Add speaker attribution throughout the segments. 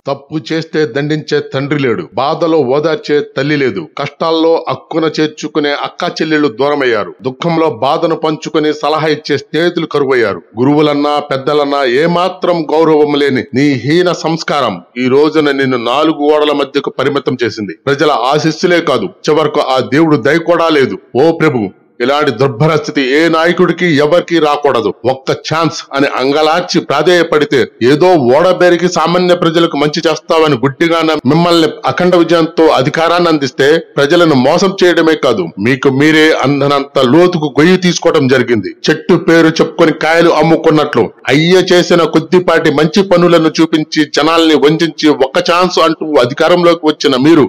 Speaker 1: తప్పు చేస్తే దండించే తండ్రి లేడు, బాధలో ఓదార్చే తల్లి లేదు, కష్టాల్లో అక్కున చేర్చుకునే అక్కా చెల్లెళ్లు దూరమయ్యారు, దుఃఖంలో బాధను పంచుకుని సలహా ఇచ్చే స్నేహితులు కరువయ్యారు. గురువులన్నా పెద్దలన్నా ఏమాత్రం గౌరవం లేని నీ హీన సంస్కారం ఈ రోజున నిన్ను 4 గోడల మధ్యకు పరిమితం చేసింది. ప్రజల ఆశీస్సులే కాదు, చివరకు ఆ దేవుడు దయ కూడా లేదు. ఓ ప్రభు, ఇలాంటి దుర్భర స్థితి ఏ నాయకుడికి ఎవరికి రాకూడదు. ఒక్క ఛాన్స్ అని అంగలార్చి ప్రాధేయపడితే ఏదో ఓడబేరికి సామాన్య ప్రజలకు మంచి చేస్తామని గుడ్డిగా మిమ్మల్ని అఖండ విజయంతో అధికారాన్ని అందిస్తే ప్రజలను మోసం చేయడమే కాదు, మీకు మీరే అందనంత లోతుకు గొయ్యి తీసుకోవడం జరిగింది. చెట్టు పేరు చెప్పుకొని కాయలు అమ్ముకున్నట్లు అయ్య చేసిన కొద్దిపాటి మంచి పనులను చూపించి జనాల్ని వంచించి ఒక్క ఛాన్స్ అంటూ అధికారంలోకి వచ్చిన మీరు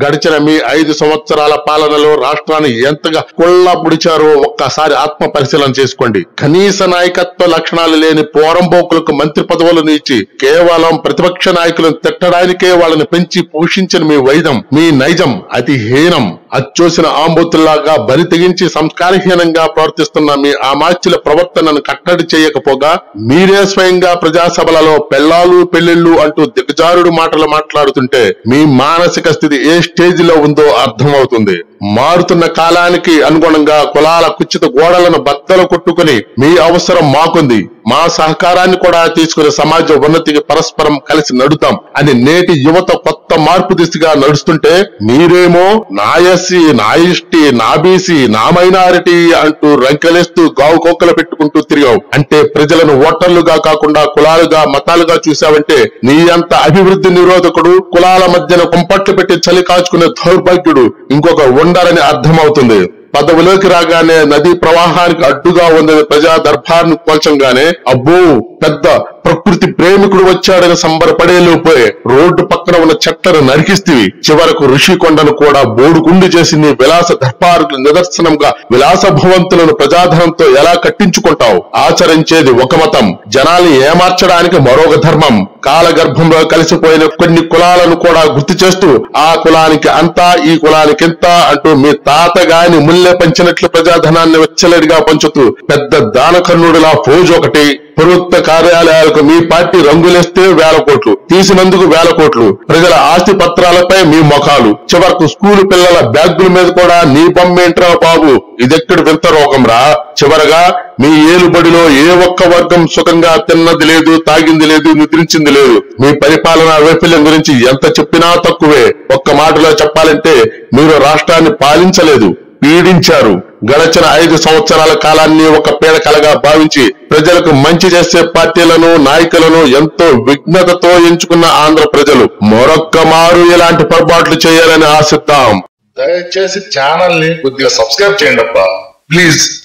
Speaker 1: గడిచిన మీ 5 సంవత్సరాల పాలనలో రాష్ట్రాన్ని ఎంతగా కొల్లబుడిచారో ఒక్కసారి ఆత్మ పరిశీలన చేసుకోండి. కనీస నాయకత్వ లక్షణాలు లేని పోరంబోకులకు మంత్రి పదవులను ఇచ్చి కేవలం ప్రతిపక్ష నాయకులను తిట్టడానికే వాళ్ళని పెంచి పోషించిన మీ వైద్యం, మీ నైజం అతి హీనం. అచ్చోసిన ఆంబోతుల్లాగా బరి తెగించి సంస్కారహీనంగా ప్రవర్తిస్తున్న మీ అమాత్యుల ప్రవర్తనను కట్టడి చేయకపోగా మీరే స్వయంగా ప్రజాసభలలో పెళ్లాలు పెళ్లిళ్లు అంటూ దిగజారుడు మాటలు మాట్లాడుతుంటే మీ మానసిక స్థితి ఏ స్టేజ్ లో ఉందో అర్థమవుతుంది. మారుతున్న కాలానికి అనుగుణంగా కులాల కుచిత గోడలను బద్దలు కొట్టుకుని మీ అవసరం మాకుంది, మా సహకారాన్ని కూడా తీసుకుని సమాజ ఉన్నతికి పరస్పరం కలిసి నడుతాం అని నేటి యువత కొత్త మార్పు దిశగా నడుస్తుంటే మీరేమో నా ఎస్సీ, నా ఎస్టీ, నా బీసీ, నా మైనారిటీ అంటూ రంకెలేస్తూ గావు కోకలు పెట్టుకుంటూ తిరిగావు. అంటే ప్రజలను ఓటర్లుగా కాకుండా కులాలుగా మతాలుగా చూసావంటే నీ అంత అభివృద్ధి నిరోధకుడు, కులాల మధ్యన కుంపట్లు పెట్టి చలి కాచుకునే దౌర్భాగ్యుడు ఇంకొక ఉండాలని అర్థమవుతుంది. పదవిలోకి రాగానే నదీ ప్రవాహానికి అడ్డుగా ఉన్న ప్రజా దర్బార్ను కోల్చంగానే అబ్బో పెద్ద ప్రకృతి ప్రేమికుడు వచ్చాడని సంబరపడే లోపే రోడ్డు పక్కన ఉన్న చెట్లను నరికిస్తీవి. చివరకు ఋషికొండను కూడా బోడుగుండు చేసి నీ విలాస దర్బారుకు నిదర్శనంగా విలాస భవంతులను ప్రజాధనంతో ఎలా కట్టించుకుంటావు? ఆచరించేది ఒక మతం, జనాల్ని ఏమార్చడానికి మరొక ధర్మం. కాలగర్భంలో కలిసిపోయిన కొన్ని కులాలను కూడా గుర్తు చేస్తూ ఆ కులానికి అంతా, ఈ కులానికి ఇంత అంటూ మీ తాతగాని ముల్లె పంచినట్లు ప్రజాధనాన్ని విచ్చలడిగా పంచుతూ పెద్ద దానకర్ణుడిలా ఫోజు ఒకటి, ప్రభుత్వ కార్యాలయాలకు మీ పార్టీ రంగులేస్తే 1000 కోట్లు, తీసినందుకు 1000 కోట్లు, ప్రజల ఆస్తి పత్రాలపై మీ ముఖాలు, చివరకు స్కూలు పిల్లల బ్యాగుల మీద కూడా నీ బొమ్మేంట్రా బాబు, ఇదెక్కడి వింత రోగం రా. చివరగా మీ ఏలుబడిలో ఏ ఒక్క వర్గం సుఖంగా తిన్నది లేదు, తాగింది లేదు, నిద్రించింది లేదు. మీ పరిపాలనా వైఫల్యం గురించి ఎంత చెప్పినా తక్కువే. ఒక్క మాటలో చెప్పాలంటే మీరు రాష్ట్రాన్ని పాలించలేదు, పీడించారు. గడచిన 5 సంవత్సరాల కాలాన్ని ఒక పీడకలగా భావించి ప్రజలకు మంచి చేసే పార్టీలను, నాయకులను ఎంతో విఘ్నతతో ఎంచుకున్న ఆంధ్ర ప్రజలు మరొక్క మారు ఇలాంటి పొరపాట్లు చేయాలని ఆశిద్దాం.
Speaker 2: దయచేసి ఛానల్ ని కొద్దిగా సబ్స్క్రైబ్ చేయండి అబ్బా, ప్లీజ్.